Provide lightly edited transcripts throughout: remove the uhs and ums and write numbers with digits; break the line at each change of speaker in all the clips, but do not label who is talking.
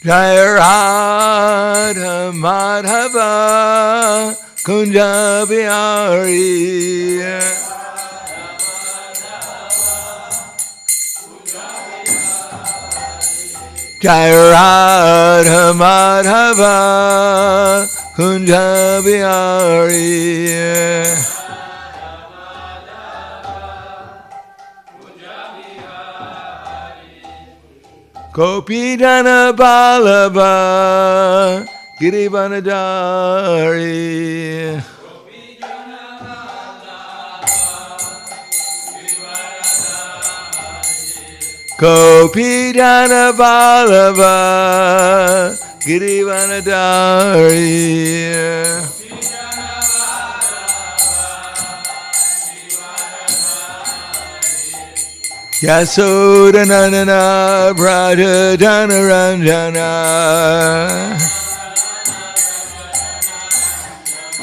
Jai Radha Madhava Kunja Bihari. Jai Radha Madhava Kunja Bihari. Gopi Jana Balaba Girivanadari. Gopi Jana Balaba Girivanadari. Yasodanandana Braja Janaranjana.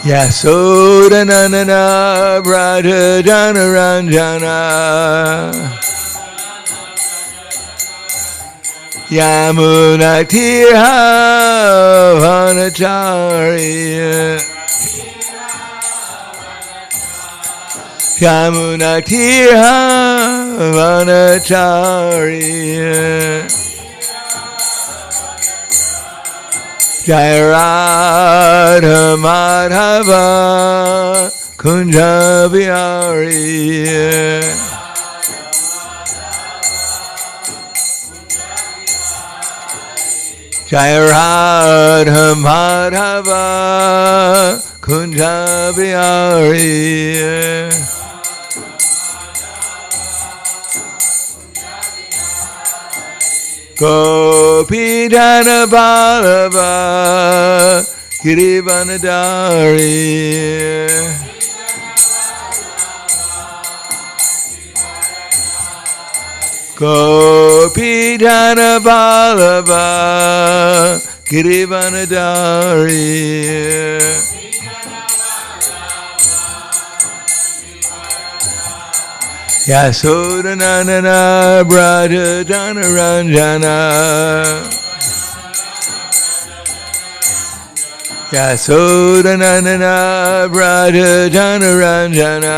Yasodanandana Braja Janaranjana. Yamuna Tirha Vanachari. Yamuna Tirha Vanachari. Jai Radha Madhava Kunja Bihari. Jai Radha Madhava Kunja Bihari. Gopi Jana Balava Girivanadari. Gopi Jana Balava Girivanadari. Yasodanandana Braja Janaranjana. Yasodanandana Braja Janaranjana.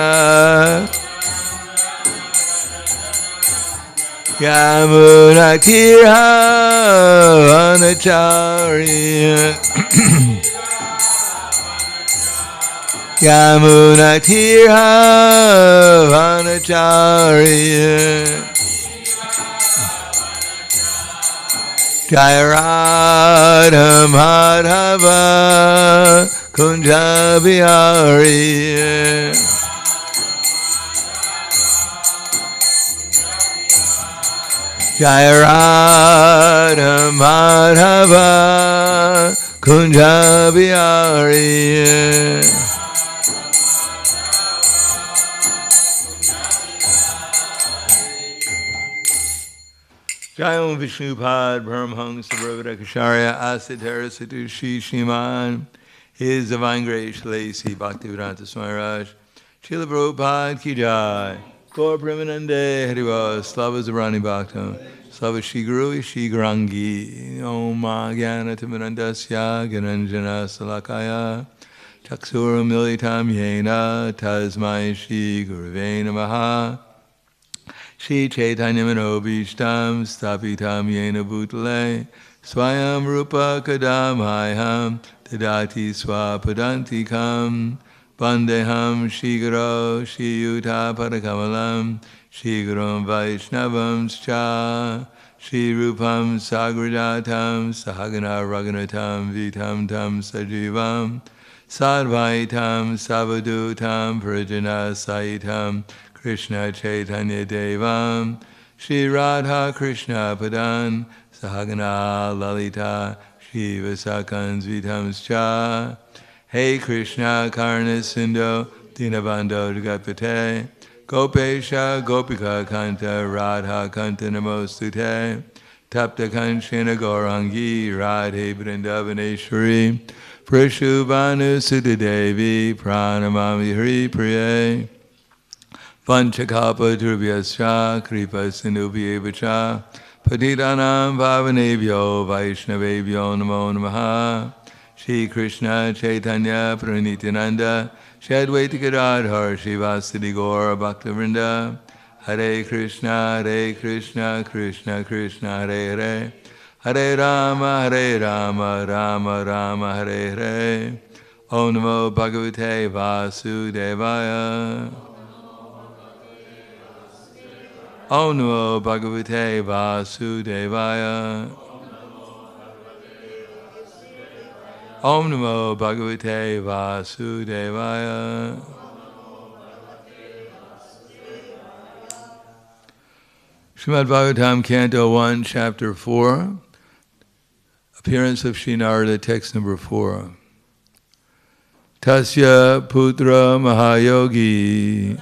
Yamuna Tirha Vanachari. Yamuna Tirha Vanachari. Jai Radha Madhava Kunja Bihari. Jai Radha Madhava Kunja Bihari. Jai Om Vishnupad Paramhangsa Brahmadakacharya Asadhara Sadhu Shri Shriman. His Divine Grace Lacy Bhaktivedanta Swami Raj. Srila Prabhupada Ki Jai. Gaur Premanande Hariva Slava Zarani Bhaktam. Slava Shri Guru Shri Garangi. Om Jnana Timirandasya Gananjana Salakaya. Chaksura Militam Yena Tasmai Shri Gurave Namaha. Shri Chaitanya Manobishtam Stapitam Yena Bhutale Swayam Rupa Kadamaham Tadati Swapadantikam Vandeham Shri Guru Shri Yuta Padakamalam Shri Gurum Vaishnavam Cha Shri Rupam Sagrajatam Sahagana Raghunatam Vitam Tam Sajivam Sadvaitam Savadutam Prajana Saitam Krishna Chaitanya Devam Shri Radha Krishna Padan Sahagana Lalita Shri Vasakans Vitamscha. Hey Krishna Karna Sindhu Dinabandho Jagapate Gopesha Gopika Kanta Radha Kanta Namostute Tapta Kanchana Gaurangi Radhe Vrindavaneshwari Prashubhanu Sutadevi Pranamami Hari Priye Vanchakapa Dhruvyascha Kripa Sindhubhyevacha Patitanam Pavanebhyo Vaishnavebhyo Namo Namaha. Shri Krishna Chaitanya Pranityananda Shri Advaita Gadadhar Shivasadi Gaura Bhaktivinoda. Hare Krishna Krishna Krishna Hare Hare. Hare Rama Rama Rama Hare Hare. Om Namo Bhagavate Vasudevaya. Om Namo Bhagavate Vasudevaya. Om Namo Bhagavate Vasudevaya. Srimad Bhagavatam, Canto 1, Chapter 4, Appearance of Sri Narada, text number 4. Tasya Putra Mahayogi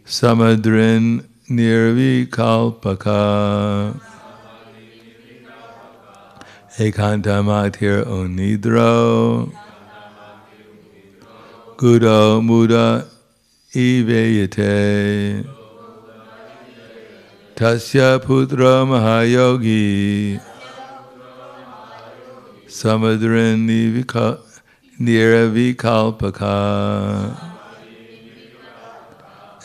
Samadrin Nirvikalpaka Ekantamatir Onidro Gudo Muda Iveyate Tasya Putra Mahayogi Samadrin Niravikalpaka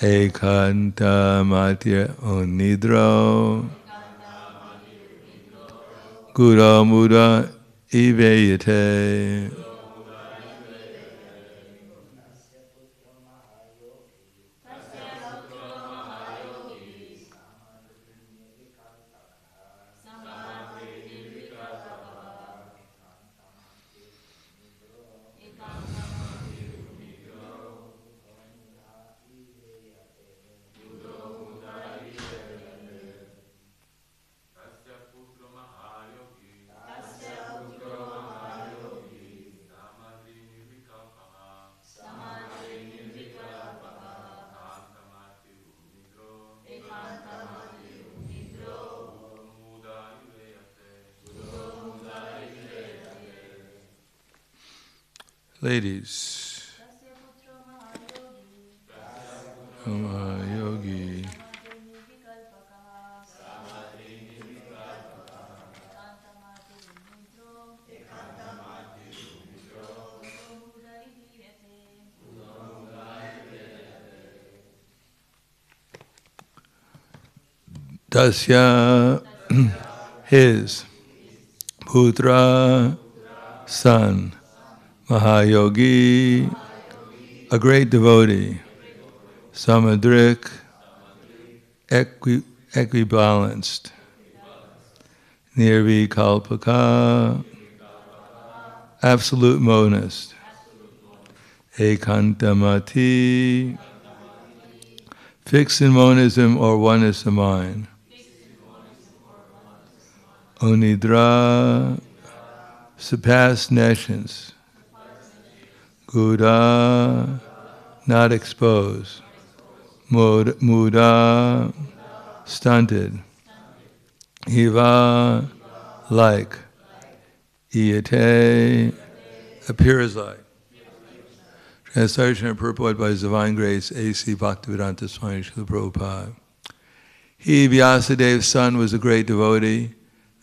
Ekanta Matir Onidro Gura Muda Iveyate. Ladies, Mahayogi, Dasya, his, Putra, son, Mahayogi, a great devotee, Samadrik, equibalanced, Nirvikalpaka, absolute monist, Ekantamati, fixed in monism or oneness of mind, Onidra, surpassed nations, Guda, not exposed, Muda, stunted, Iva, like, Iyate, appears like. Translation and purport by His Divine Grace, A.C. Bhaktivedanta Swami Srila Prabhupada. He, Vyasadeva's son, was a great devotee,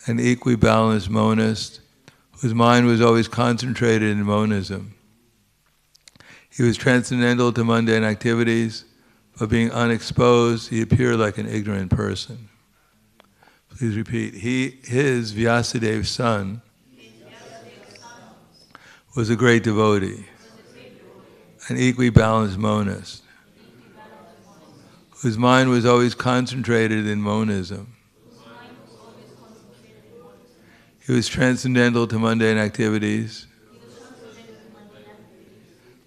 an equibalanced monist, whose mind was always concentrated in monism. He was transcendental to mundane activities, but being unexposed, he appeared like an ignorant person. Please repeat. His Vyasadeva's son was a great devotee, an equibalanced monist, whose mind was always concentrated in monism. He was transcendental to mundane activities,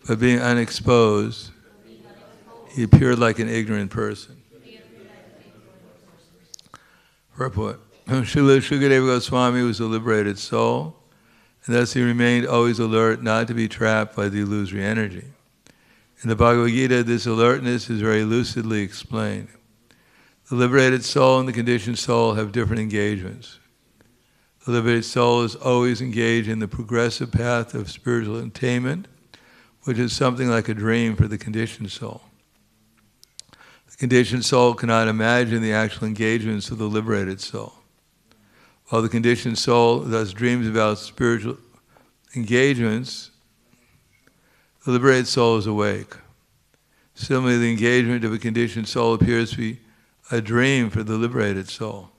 but being unexposed, he appeared like an ignorant person. Purport. Srila Shukadeva Goswami was a liberated soul, and thus he remained always alert not to be trapped by the illusory energy. In the Bhagavad Gita, this alertness is very lucidly explained. The liberated soul and the conditioned soul have different engagements. The liberated soul is always engaged in the progressive path of spiritual attainment, which is something like a dream for the conditioned soul. The conditioned soul cannot imagine the actual engagements of the liberated soul. While the conditioned soul thus dreams about spiritual engagements, the liberated soul is awake. Similarly, the engagement of a conditioned soul appears to be a dream for the liberated soul.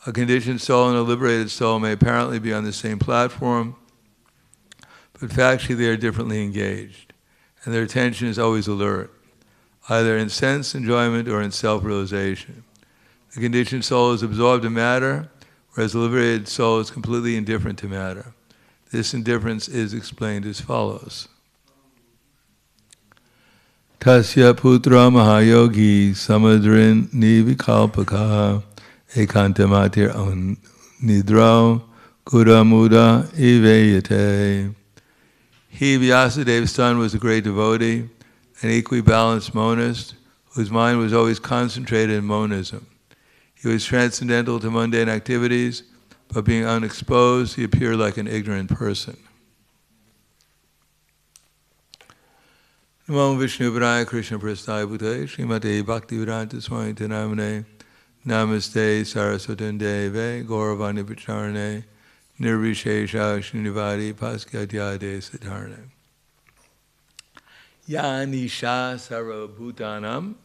A conditioned soul and a liberated soul may apparently be on the same platform, but factually they are differently engaged, and their attention is always alert, either in sense enjoyment or in self-realization. The conditioned soul is absorbed in matter, whereas the liberated soul is completely indifferent to matter. This indifference is explained as follows. Tasya putra mahayogi samadrin nivikalpaka ekantamatir nidro kudamuda iveyate. He, Vyasadeva's son, was a great devotee, an equally balanced monist, whose mind was always concentrated in monism. He was transcendental to mundane activities, but being unexposed, he appeared like an ignorant person. Namo Vishnu Padaya Krishna Prasthaya Bhutale Srimate Bhaktivedanta Swami Namane Namaste Saraswati Deve Gauravani Pacharane Nirvishesha Srinivadi Paskadyade Siddharne Yanisha Sarabhutanam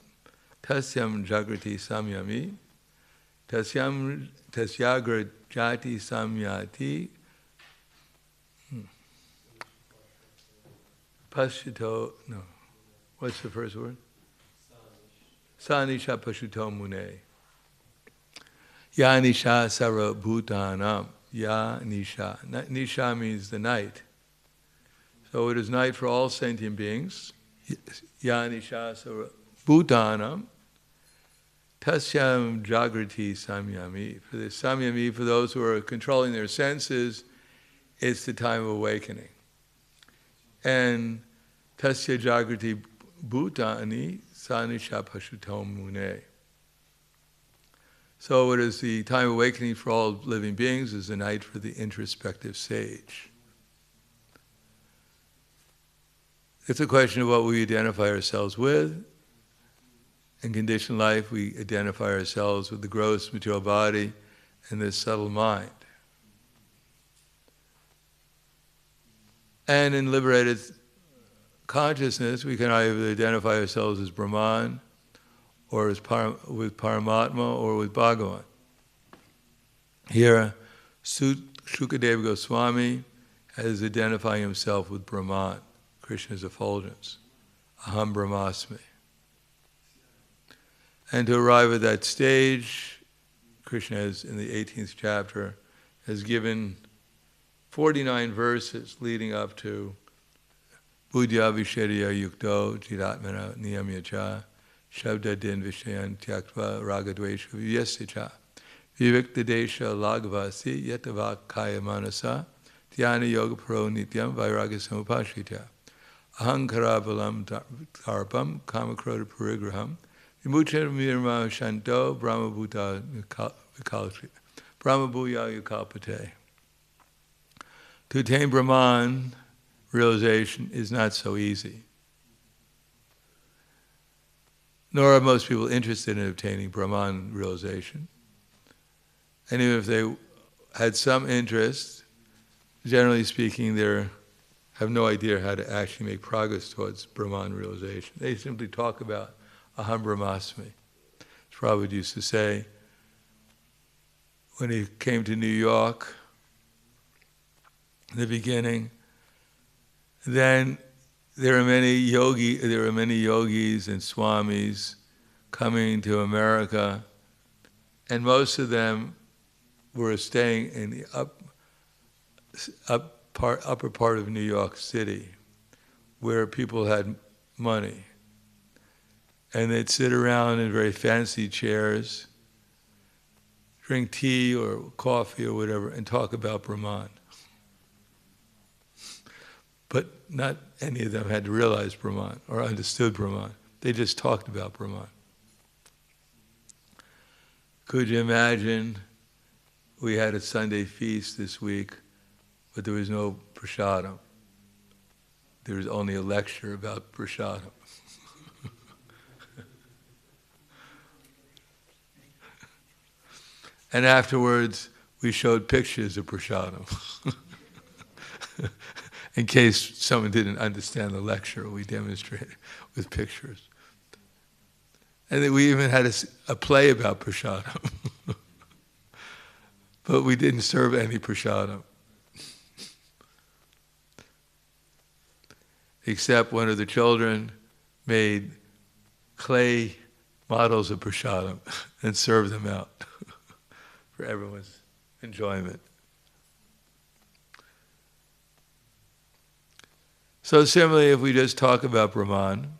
Tasyam Jagrati Samyami Tasyagrajati Samyati Pashito, no. What's the first word? Sanisha Pashuto Mune. Ya Nisha Sarabhutanam. Ya Nisha. Nisha means the night. So it is night for all sentient beings. Ya Nisha Sarabhutanam. Tasyam Jagrati Samyami. For the Samyami, for those who are controlling their senses, it's the time of awakening. And Tasya Jagrati Bhutani Sanisha Pashutom Mune. So it is the time of awakening for all living beings, is the night for the introspective sage. It's a question of what we identify ourselves with. In conditioned life, we identify ourselves with the gross material body and this subtle mind. And in liberated consciousness, we can either identify ourselves as Brahman, or as with Paramatma, or with Bhagavan. Here, Shukadeva Goswami is identifying himself with Brahman, Krishna's effulgence, Aham Brahmasmi. And to arrive at that stage, Krishna has, in the 18th chapter, has given 49 verses leading up to Buddhya Vishedya Yukto Jidatmana Niyamyacha Shabda Din Vishayan Tyaktva Ragadvesha Vyasyacha Vivikta Desha Lagvasi Yatava Kaya Manasa Dhyana Yoga Pro Nityam Vairagya Samupashitya Ahankara Balam Tarpam Kamakroda Parigraham Vimucha Mirma Shanto Brahma Bhuta Vikalpate Brahma Bhuya Yukalpate. To attain Brahman realization is not so easy. Nor are most people interested in obtaining Brahman realization. And even if they had some interest, generally speaking, they have no idea how to actually make progress towards Brahman realization. They simply talk about Aham Brahmasmi. As Prabhupada used to say, when he came to New York, in the beginning, then there were many yogis and swamis coming to America, and most of them were staying in the upper part of New York City, where people had money, and they'd sit around in very fancy chairs, drink tea or coffee or whatever, and talk about Brahman. But not any of them had realized Brahman or understood Brahman. They just talked about Brahman. Could you imagine, we had a Sunday feast this week, but there was no prasadam. There was only a lecture about prasadam. And afterwards, we showed pictures of prasadam. In case someone didn't understand the lecture, we demonstrated with pictures. And then we even had a play about prasadam. But we didn't serve any prasadam. Except one of the children made clay models of prasadam and served them out for everyone's enjoyment. So similarly, if we just talk about Brahman,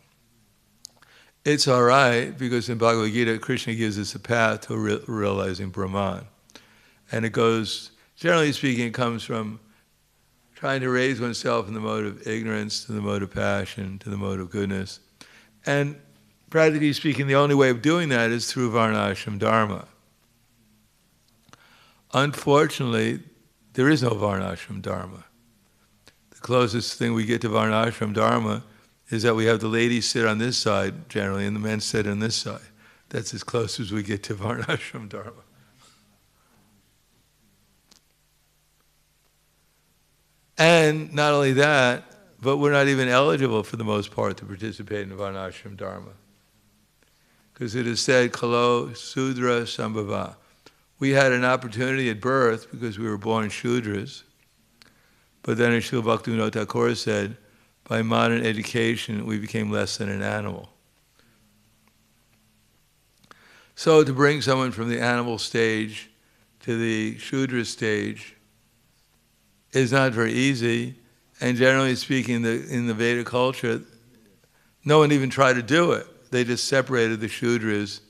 it's all right, because in Bhagavad Gita, Krishna gives us a path to realizing Brahman. And it goes, generally speaking, it comes from trying to raise oneself in the mode of ignorance to the mode of passion to the mode of goodness. And practically speaking, the only way of doing that is through Varnashram Dharma. Unfortunately, there is no Varnashram Dharma. The closest thing we get to Varnashram Dharma is that we have the ladies sit on this side, generally, and the men sit on this side. That's as close as we get to Varnashram Dharma. And not only that, but we're not even eligible for the most part to participate in Varnashram Dharma. Because it is said, Kalo Sudra Sambhava. We had an opportunity at birth because we were born Shudras. But then as Srila Bhaktivinoda Thakur said, by modern education, we became less than an animal. So to bring someone from the animal stage to the Shudra stage is not very easy, and generally speaking, in the Vedic culture, no one even tried to do it. They just separated the Shudras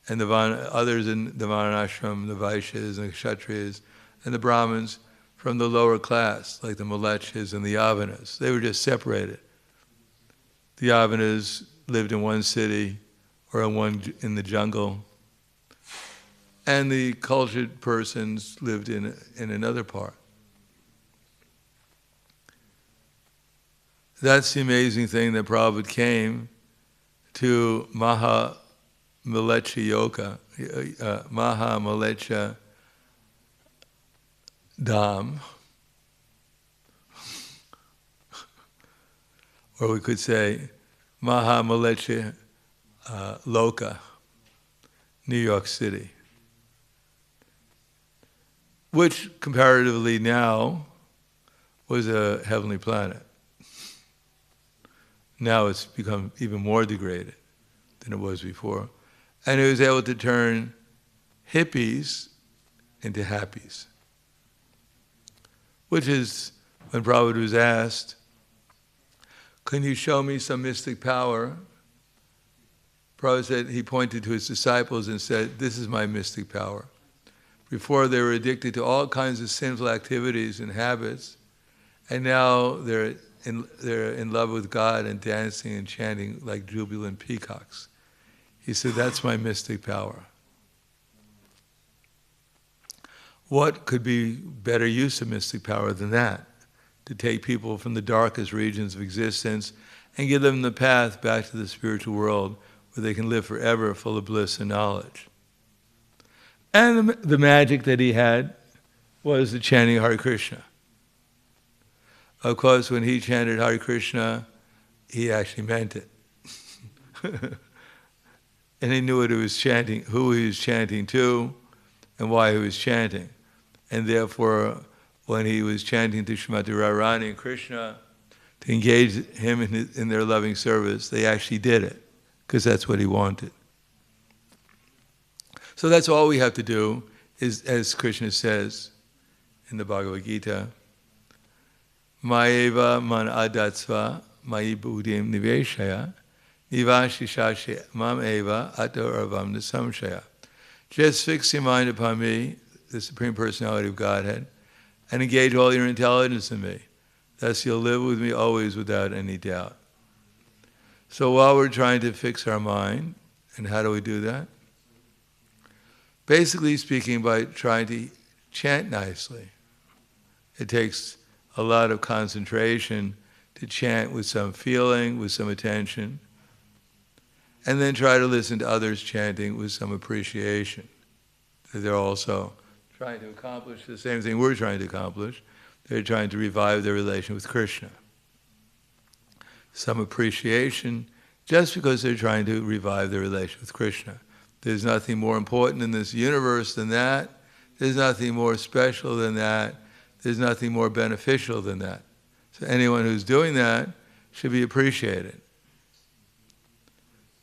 and the others in the Varnashram, the Vaishyas and the Kshatriyas, and the Brahmins from the lower class, like the Malechas and the Yavanas. They were just separated. The Yavanas lived in one city or in the jungle, and the cultured persons lived in another part. That's the amazing thing that Prabhupada came to Maha Malecha Yoga, Maha Malecha Dham, or we could say Maha Malecha Loka, New York City, which comparatively now was a heavenly planet. Now it's become even more degraded than it was before. And it was able to turn hippies into happies. Which is, when Prabhupada was asked, can you show me some mystic power? Prabhupada said, he pointed to his disciples and said, this is my mystic power. Before they were addicted to all kinds of sinful activities and habits, and now they're in love with God and dancing and chanting like jubilant peacocks. He said, that's my mystic power. What could be better use of mystic power than that? To take people from the darkest regions of existence and give them the path back to the spiritual world where they can live forever full of bliss and knowledge. And the magic that he had was the chanting Hare Krišna. Of course, when he chanted Hare Krišna, he actually meant it. And he knew what he was chanting, who he was chanting to, and why he was chanting. And therefore, when he was chanting to Srimati Radharani and Krishna, to engage him in their loving service, they actually did it, because that's what he wanted. So that's all we have to do, is, as Krishna says in the Bhagavad Gita, Maeva man adatsva mayi buddhim niveshaya nivashishashe mam eva ato arvam nasamshaya. Just fix your mind upon me, the Supreme Personality of Godhead, and engage all your intelligence in me. Thus you'll live with me always without any doubt. So while we're trying to fix our mind, and how do we do that? Basically speaking, by trying to chant nicely. It takes a lot of concentration to chant with some feeling, with some attention, and then try to listen to others chanting with some appreciation. they're also trying to accomplish the same thing we're trying to accomplish. They're trying to revive their relation with Krishna. Some appreciation just because they're trying to revive their relation with Krishna. There's nothing more important in this universe than that. There's nothing more special than that. There's nothing more beneficial than that. So anyone who's doing that should be appreciated.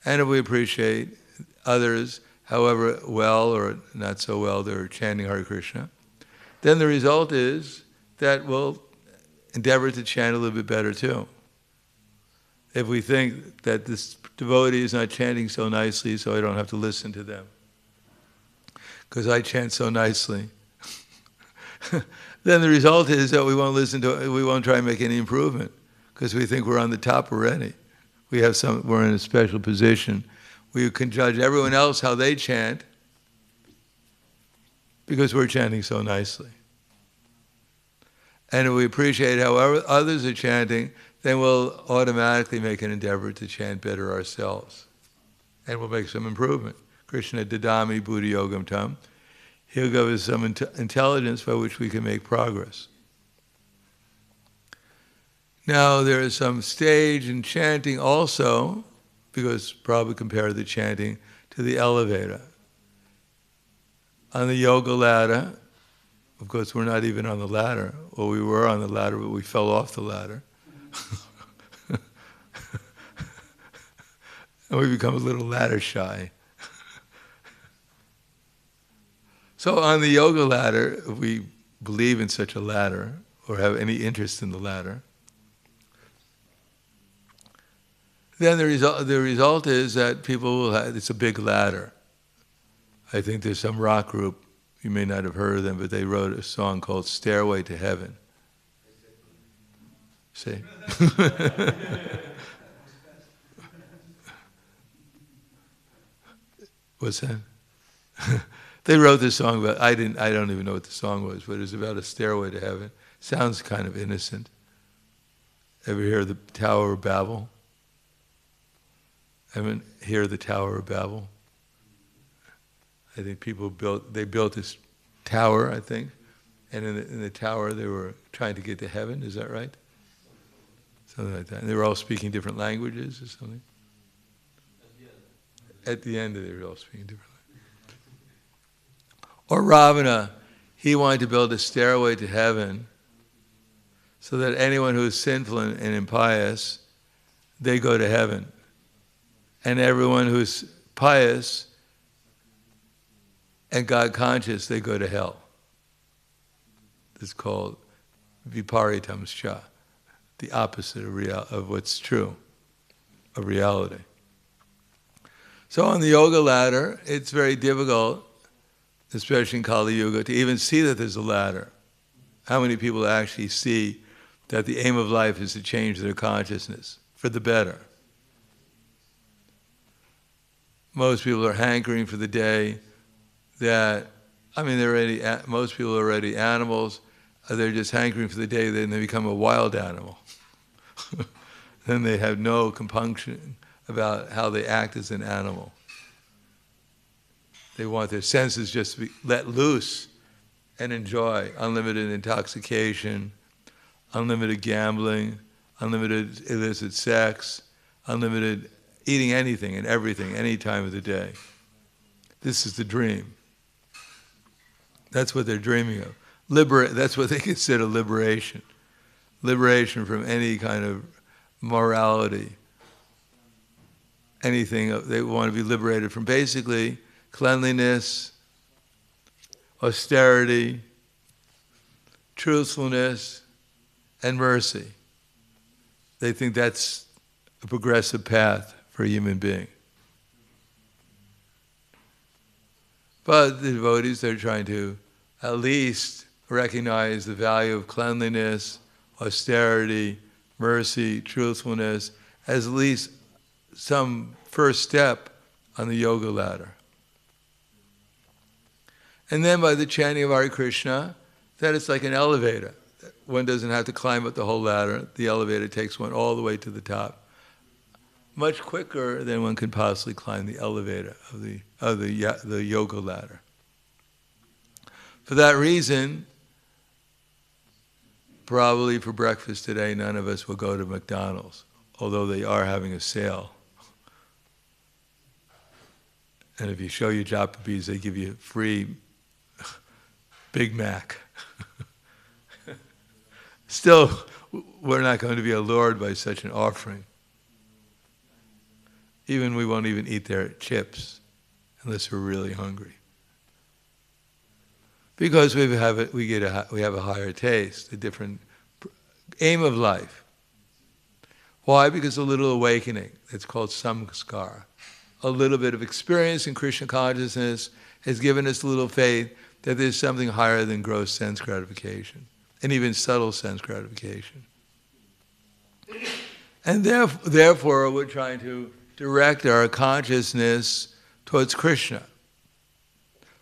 And if we appreciate others, however well or not so well they're chanting Hare Krishna, then the result is that we'll endeavor to chant a little bit better too. If we think that this devotee is not chanting so nicely, so I don't have to listen to them, because I chant so nicely, then the result is that we won't listen to it, we won't try and make any improvement, because we think we're on the top already. We're in a special position. We can judge everyone else how they chant, because we're chanting so nicely. And if we appreciate how others are chanting, then we'll automatically make an endeavor to chant better ourselves. And we'll make some improvement. Krishna dadami buddhi yogam tam. He'll give us some intelligence by which we can make progress. Now there is some stage in chanting also, because probably compare the chanting to the elevator. On the yoga ladder, of course we're not even on the ladder, or we were on the ladder but we fell off the ladder. And we become a little ladder shy. So on the yoga ladder, if we believe in such a ladder, or have any interest in the ladder, then the result is that people will have, it's a big ladder. I think there's some rock group, you may not have heard of them, but they wrote a song called Stairway to Heaven. See? What's that? They wrote this song about, I don't even know what the song was, but it was about a stairway to heaven. Sounds kind of innocent. Ever hear the Tower of Babel? Hear the Tower of Babel? I think they built this tower, I think, and in the tower they were trying to get to heaven, is that right? Something like that. And they were all speaking different languages or something. At the end, they were all speaking different languages. Or Ravana, he wanted to build a stairway to heaven so that anyone who is sinful and impious, they go to heaven. And everyone who's pious and God conscious, they go to hell. It's called viparitamscha, the opposite of what's true, of reality. So on the yoga ladder, it's very difficult, especially in Kali Yuga, to even see that there's a ladder. How many people actually see that the aim of life is to change their consciousness for the better? Most people are hankering for the day that, most people are already animals, they're just hankering for the day that they become a wild animal. Then they have no compunction about how they act as an animal. They want their senses just to be let loose and enjoy unlimited intoxication, unlimited gambling, unlimited illicit sex, unlimited eating anything and everything, any time of the day. This is the dream. That's what they're dreaming of. That's what they consider liberation. Liberation from any kind of morality. Anything, they want to be liberated from basically cleanliness, austerity, truthfulness, and mercy. They think that's a progressive path for a human being. But the devotees, they're trying to at least recognize the value of cleanliness, austerity, mercy, truthfulness, as at least some first step on the yoga ladder. And then by the chanting of Hare Krishna, that it's like an elevator. One doesn't have to climb up the whole ladder. The elevator takes one all the way to the top, much quicker than one could possibly climb the elevator of the yoga ladder. For that reason, probably for breakfast today, none of us will go to McDonald's, although they are having a sale. And if you show your Japanese, they give you a free Big Mac. Still, we're not going to be allured by such an offering. Even we won't even eat their chips unless we're really hungry. Because we have a higher taste, a different aim of life. Why? Because a little awakening, it's called samskara. A little bit of experience in Krishna consciousness has given us a little faith that there's something higher than gross sense gratification, and even subtle sense gratification. And therefore, we're trying to direct our consciousness towards Krishna.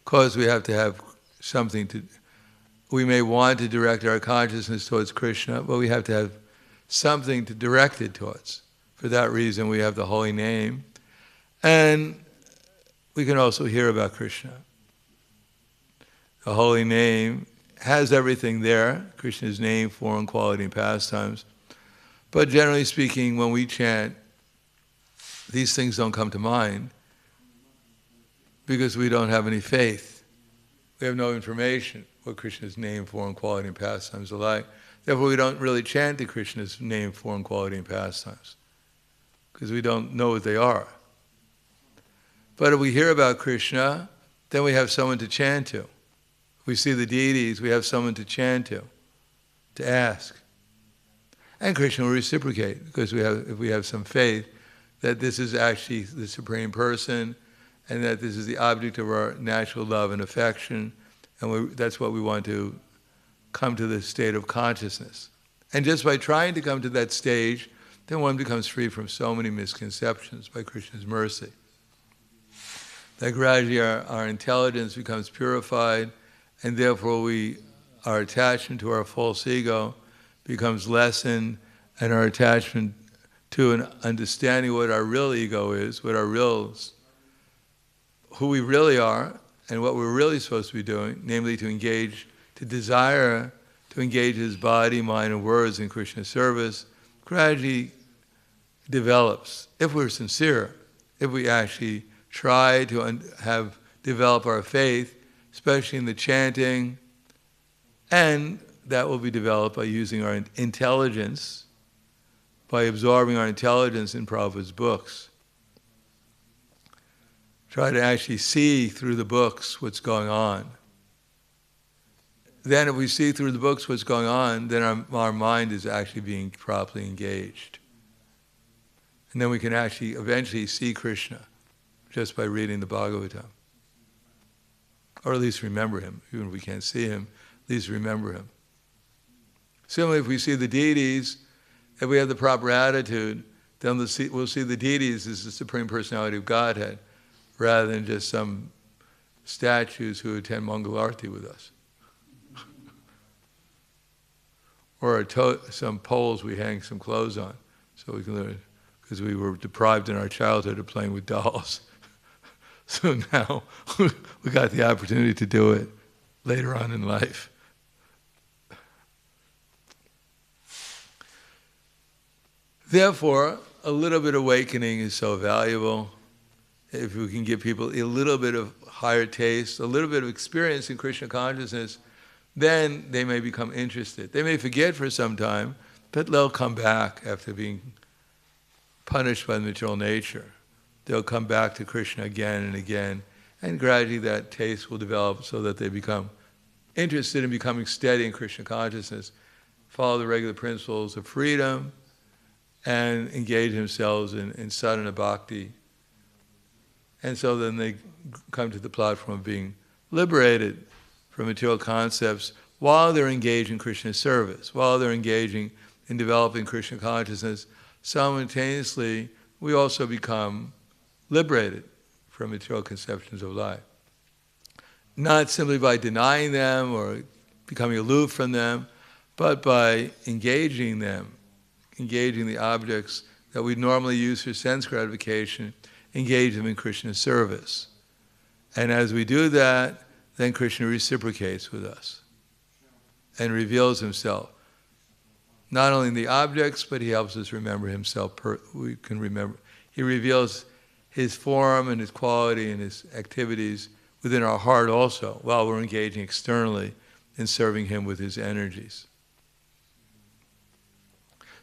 Because we have to have something to, we may want to direct our consciousness towards Krishna, but we have to have something to direct it towards. For that reason, we have the holy name, and we can also hear about Krishna. The holy name has everything there, Krishna's name, form, quality, and pastimes. But generally speaking, when we chant, these things don't come to mind because we don't have any faith. We have no information what Krishna's name, form, quality, and pastimes are like. Therefore, we don't really chant the Krishna's name, form, quality, and pastimes because we don't know what they are. But if we hear about Krishna, then we have someone to chant to. If we see the deities, we have someone to chant to ask. And Krishna will reciprocate because if we have some faith that this is actually the Supreme Person and that this is the object of our natural love and affection, and that's what we want to come to this state of consciousness. And just by trying to come to that stage, then one becomes free from so many misconceptions by Krishna's mercy. That gradually our intelligence becomes purified, and therefore our attachment to our false ego becomes lessened, and our attachment to an understanding what our real ego is, who we really are, and what we're really supposed to be doing, namely to desire to engage his body, mind, and words in Krishna's service, gradually develops. If we're sincere, if we actually try to develop our faith, especially in the chanting, and that will be developed by using our intelligence, by absorbing our intelligence in Prabhupada's books. Try to actually see through the books what's going on. Then if we see through the books what's going on, then our mind is actually being properly engaged. And then we can actually eventually see Krishna just by reading the Bhagavatam. Or at least remember him. Even if we can't see him, at least remember him. Similarly, if we see the deities, if we have the proper attitude, then we'll see the deities as the Supreme Personality of Godhead, rather than just some statues who attend Mangalarti with us. Or some poles we hang some clothes on, so we can learn, because we were deprived in our childhood of playing with dolls. So now we got the opportunity to do it later on in life. Therefore, a little bit of awakening is so valuable. If we can give people a little bit of higher taste, a little bit of experience in Krishna consciousness, then they may become interested. They may forget for some time, but they'll come back after being punished by the material nature. They'll come back to Krishna again and again, and gradually that taste will develop so that they become interested in becoming steady in Krishna consciousness, follow the regular principles of freedom, and engage themselves in sadhana bhakti. And so then they come to the platform of being liberated from material concepts while they're engaged in Krishna's service, while they're engaging in developing Krishna consciousness. Simultaneously, we also become liberated from material conceptions of life. Not simply by denying them or becoming aloof from them, but by engaging them, engaging the objects that we normally use for sense gratification, engage them in Krishna's service. And as we do that, then Krishna reciprocates with us and reveals himself. Not only in the objects, but he helps us remember himself. We can remember. He reveals his form and his quality and his activities within our heart also, while we're engaging externally in serving him with his energies.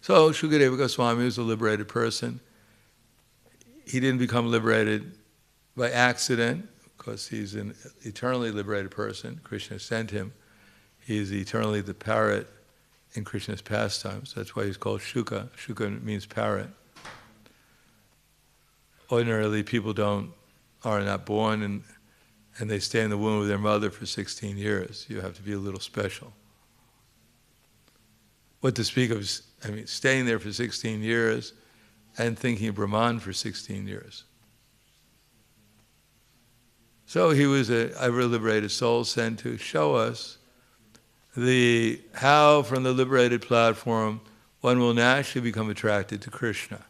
So Shukadeva Goswami was a liberated person. He didn't become liberated by accident, because he's an eternally liberated person. Krishna sent him. He is eternally the parrot in Krishna's pastimes. That's why he's called Shuka. Shuka means parrot. Ordinarily, people are not born and they stay in the womb of their mother for 16 years. You have to be a little special. What to speak of, staying there for 16 years and thinking of Brahman for 16 years. So he was a liberated soul sent to show us how from the liberated platform one will naturally become attracted to Krishna.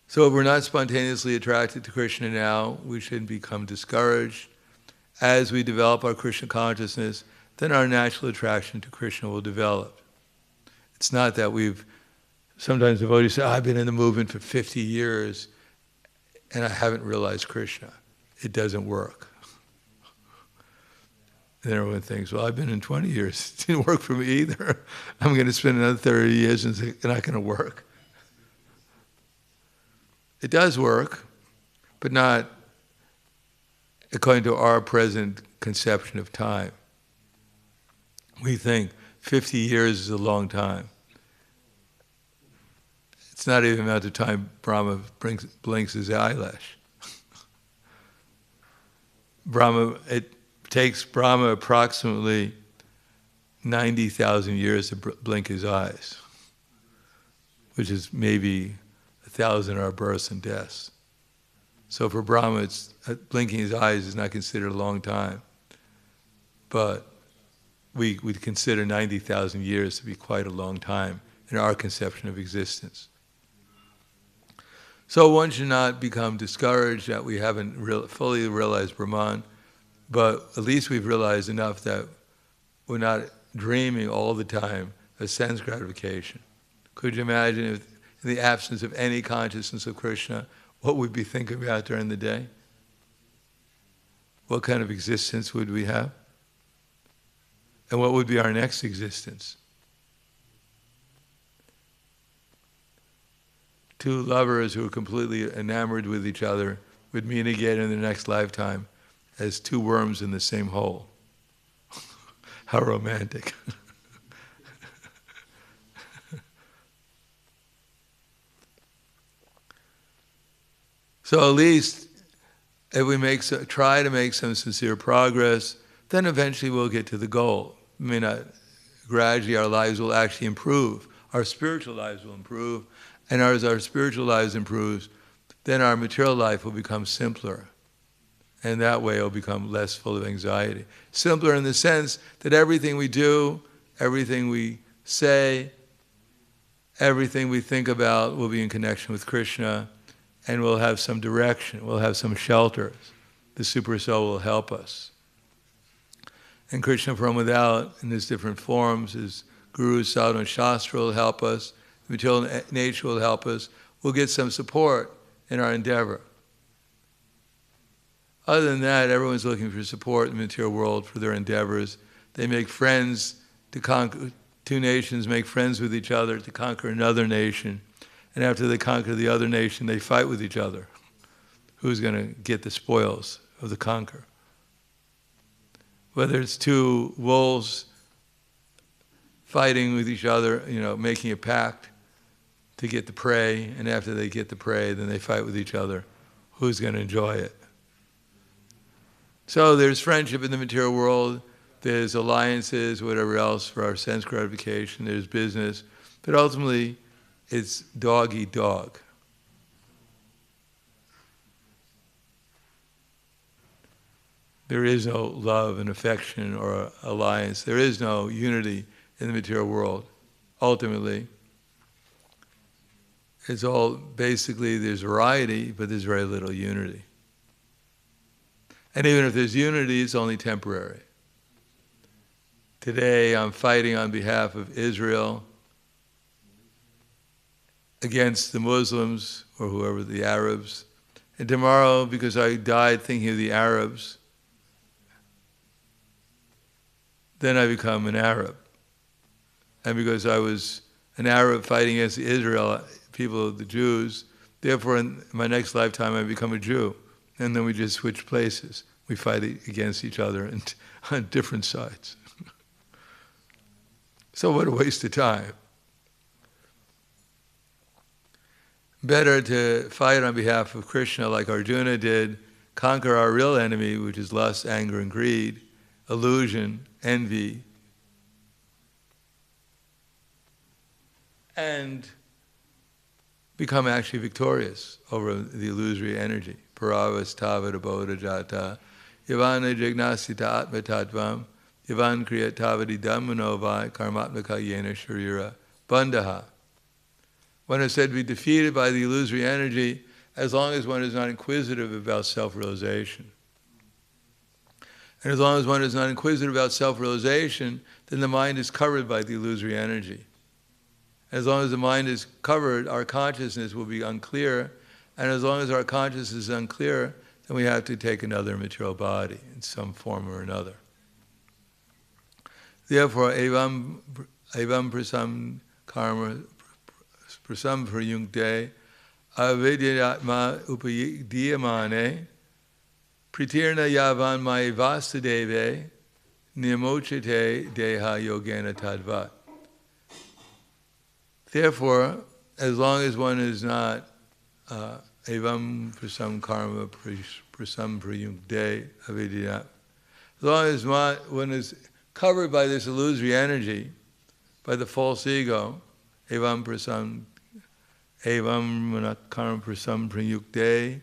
So if we're not spontaneously attracted to Krishna now, we shouldn't become discouraged. As we develop our Krishna consciousness, then our natural attraction to Krishna will develop. It's not that sometimes devotees say, I've been in the movement for 50 years and I haven't realized Krishna. It doesn't work. And everyone thinks, well, I've been in 20 years. It didn't work for me either. I'm going to spend another 30 years and it's not going to work. It does work, but not according to our present conception of time. We think 50 years is a long time. It's not even the amount of time Brahma blinks his eyelash. It takes Brahma approximately 90,000 years to blink his eyes, which is maybe 1,000 of our births and deaths. So for Brahma, blinking his eyes is not considered a long time. But we would consider 90,000 years to be quite a long time in our conception of existence. So one should not become discouraged that we haven't fully realized Brahman, but at least we've realized enough that we're not dreaming all the time of sense gratification. Could you imagine if in the absence of any consciousness of Krishna, what would we think about during the day? What kind of existence would we have? And what would be our next existence? Two lovers who are completely enamored with each other would meet again in the next lifetime as two worms in the same hole. How romantic. So at least if we try to make some sincere progress, then eventually we'll get to the goal. Gradually our lives will actually improve. Our spiritual lives will improve. And as our spiritual lives improves, then our material life will become simpler. And that way it'll become less full of anxiety. Simpler in the sense that everything we do, everything we say, everything we think about will be in connection with Krishna, and we'll have some direction, we'll have some shelter. The Super Soul will help us. And Krishna from without, in his different forms, his Guru, Sadhu, and Shastra will help us. The material nature will help us. We'll get some support in our endeavor. Other than that, everyone's looking for support in the material world for their endeavors. They make friends to conquer, two nations make friends with each other to conquer another nation. And after they conquer the other nation, they fight with each other. Who's going to get the spoils of the conquer? Whether it's two wolves fighting with each other, making a pact to get the prey, and after they get the prey, then they fight with each other. Who's going to enjoy it? So there's friendship in the material world, there's alliances, whatever else for our sense gratification, there's business, but ultimately it's dog eat dog. There is no love and affection or alliance. There is no unity in the material world. Ultimately, it's all basically, there's variety, but there's very little unity. And even if there's unity, it's only temporary. Today I'm fighting on behalf of Israel against the Muslims or whoever, the Arabs. And tomorrow, because I died thinking of the Arabs, then I become an Arab. And because I was an Arab fighting against the Israel people, the Jews, therefore in my next lifetime I become a Jew. And then we just switch places. We fight against each other and on different sides. So what a waste of time. Better to fight on behalf of Krishna like Arjuna did, conquer our real enemy, which is lust, anger, and greed, illusion, envy, and become actually victorious over the illusory energy. Paravastava bodha jata, yavana jignasita atma tattvam, yavan kriyatavadi dhammanovai karmatmaka yena sharira bandhaha. One is said to be defeated by the illusory energy as long as one is not inquisitive about self-realization. And as long as one is not inquisitive about self-realization, then the mind is covered by the illusory energy. As long as the mind is covered, our consciousness will be unclear. And as long as our consciousness is unclear, then we have to take another material body in some form or another. Therefore, evam prasam karma prasam prayunkte avidyatma upayidiyamane pritirna yavan mai vasudeve niyamochite deha yogena tadvat. Therefore, as long as one is not evam prasam karma prasam prayunkte avidyat, as long as one is covered by this illusory energy, by the false ego, evam karma prasam prayukte,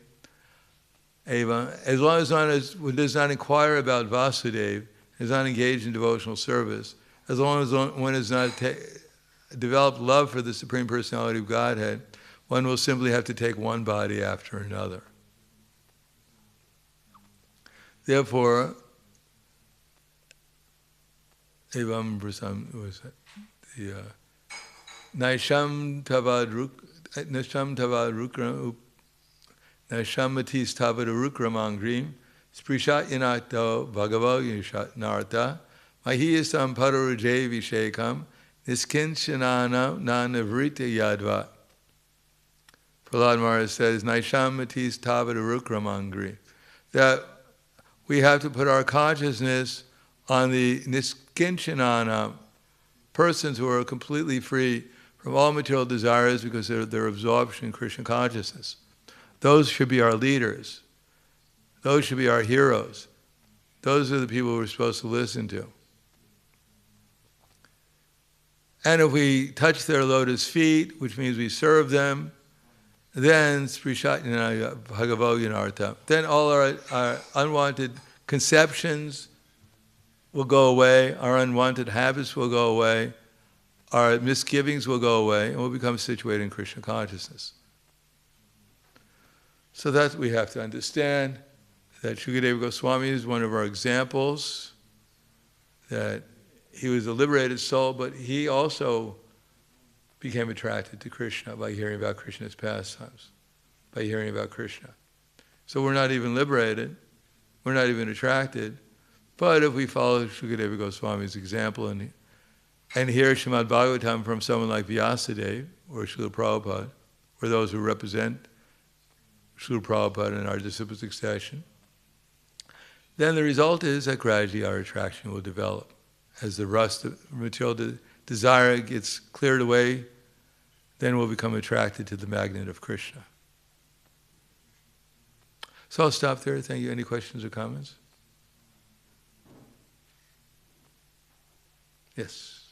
as long as one does not inquire about Vasudeva, is not engaged in devotional service, as long as one has not developed love for the Supreme Personality of Godhead, one will simply have to take one body after another. Therefore, evam prasam was the naisham tavad rukram naishamatis tavad rukramangrim sprishat yanakto bhagavo yishat narta mahiyasam padarujay vishekam niskinchanana nanavrita yadva. Prahlad Maharaj says, naishamatis tavad rukramangrim, that we have to put our consciousness on the niskinchanana, persons who are completely free from all material desires because of their absorption in Krishna consciousness. Those should be our leaders. Those should be our heroes. Those are the people we're supposed to listen to. And if we touch their lotus feet, which means we serve them, then then all our unwanted conceptions will go away, our unwanted habits will go away, our misgivings will go away, and we'll become situated in Krishna consciousness. So that we have to understand that Shukadeva Goswami is one of our examples, that he was a liberated soul, but he also became attracted to Krishna by hearing about Krishna's pastimes, by hearing about Krishna. So we're not even liberated, we're not even attracted, but if we follow Shukadeva Goswami's example and hear Srimad Bhagavatam from someone like Vyasadeva or Srila Prabhupada, or those who represent Srila Prabhupada in our disciple succession, then the result is that gradually our attraction will develop. As the rust of material desire gets cleared away, then we'll become attracted to the magnet of Krishna. So I'll stop there. Thank you. Any questions or comments? Yes.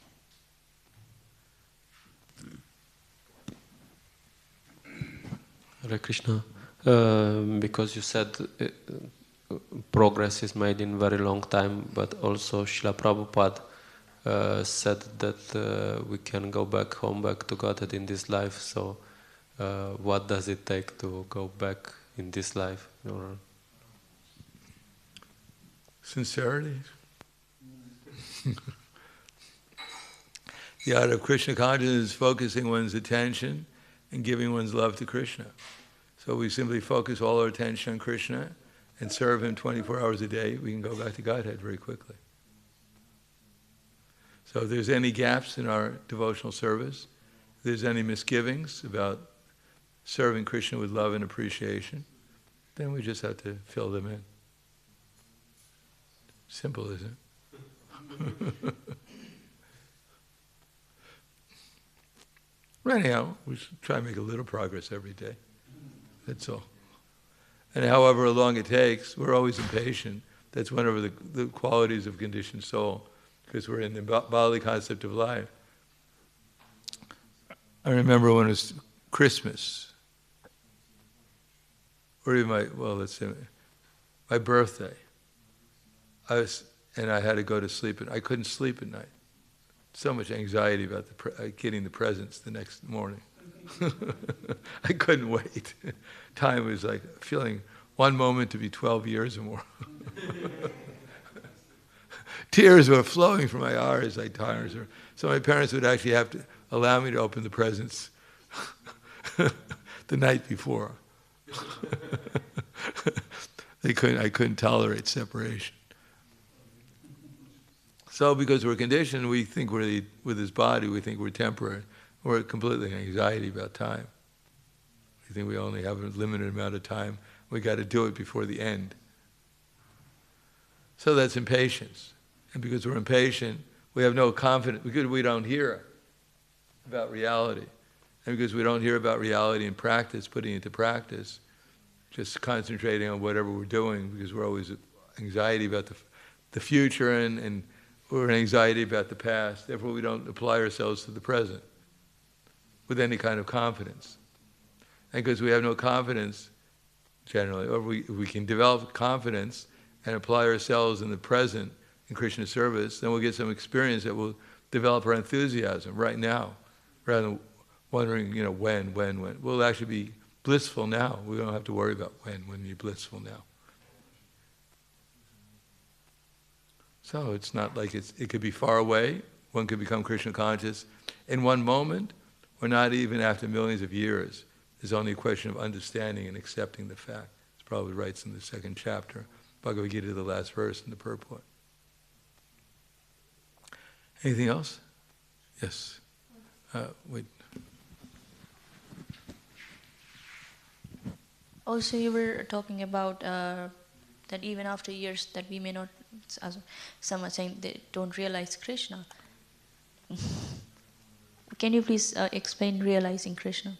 Hare Krishna. Because you said progress is made in very long time, but also Srila Prabhupada said that we can go back home, back to Godhead in this life. So what does it take to go back in this life?
Sincerity. The art of Krishna consciousness is focusing one's attention and giving one's love to Krishna. So we simply focus all our attention on Krishna and serve Him 24 hours a day, we can go back to Godhead very quickly. So if there's any gaps in our devotional service, if there's any misgivings about serving Krishna with love and appreciation, then we just have to fill them in. Simple, isn't it? Anyhow, we should try to make a little progress every day. That's all. And however long it takes, we're always impatient. That's one of the qualities of conditioned soul, because we're in the bodily concept of life. I remember when it was Christmas, or even my birthday. I had to go to sleep, and I couldn't sleep at night. So much anxiety about getting the presents the next morning. I couldn't wait. Time was like feeling one moment to be 12 years or more. Tears were flowing from my eyes like tires. So my parents would actually have to allow me to open the presents the night before. I couldn't tolerate separation. So because we're conditioned, we think with this body, we think we're temporary. We're completely anxiety about time. We think we only have a limited amount of time. We got to do it before the end. So that's impatience. And because we're impatient, we have no confidence, because we don't hear about reality. And because we don't hear about reality in practice, putting it into practice, just concentrating on whatever we're doing, because we're always anxiety about the future and we're in anxiety about the past. Therefore, we don't apply ourselves to the present with any kind of confidence. And because we have no confidence, generally, or we can develop confidence and apply ourselves in the present in Krishna service, then we'll get some experience that will develop our enthusiasm right now, rather than wondering, when. We'll actually be blissful now. We don't have to worry about when we're blissful now. So it's not like it could be far away. One could become Krishna conscious in one moment, or not even after millions of years. It's only a question of understanding and accepting the fact. It's probably writes in the second chapter, Bhagavad Gita, the last verse in the purport. Anything else? Yes. Wait.
Also, you were talking about that even after years that we may not, as some are saying, they don't realize Krishna. Can you please explain realizing Krishna?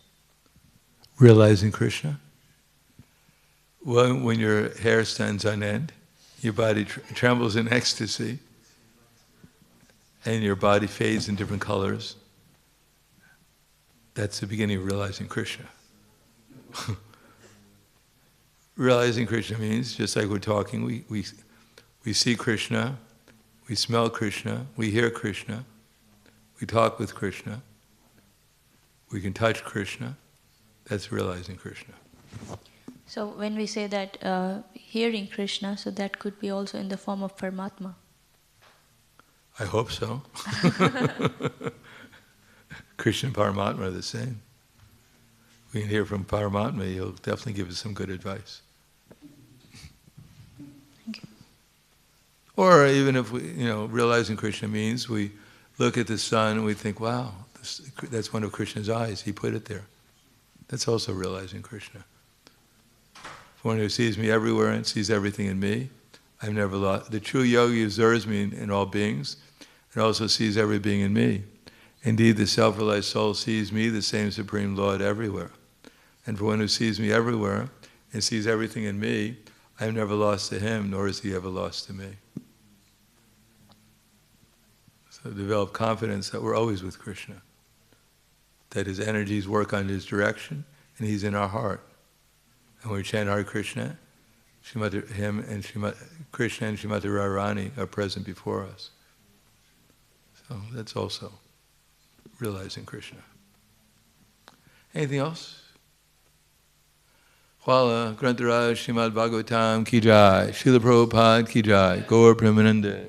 Realizing Krishna? Well, when your hair stands on end, your body trembles in ecstasy, and your body fades in different colors, that's the beginning of realizing Krishna. Realizing Krishna means, just like we're talking, we see Krishna, we smell Krishna, we hear Krishna, we talk with Krishna, we can touch Krishna. That's realizing Krishna.
So when we say that hearing Krishna, so that could be also in the form of Paramatma.
I hope so. Krishna and Paramatma are the same. We can hear from Paramatma, he'll definitely give us some good advice.
Thank you.
Or even if we, realizing Krishna means we look at the sun and we think, wow, that's one of Krishna's eyes, he put it there. That's also realizing Krishna. For one who sees me everywhere and sees everything in me, I've never lost. The true yogi observes me in all beings and also sees every being in me. Indeed, the self-realized soul sees me, the same Supreme Lord, everywhere. And for one who sees me everywhere and sees everything in me, I am never lost to him, nor is he ever lost to me. So develop confidence that we're always with Krishna, that his energies work on his direction, and he's in our heart. And when we chant Hare Krishna, him and Krishna and Srimati Radharani are present before us. So that's also realizing Krishna. Anything else? Hvala Grantaraj Srimad Bhagavatam ki jai, Srila Prabhupada ki jai, Gaur Premanande.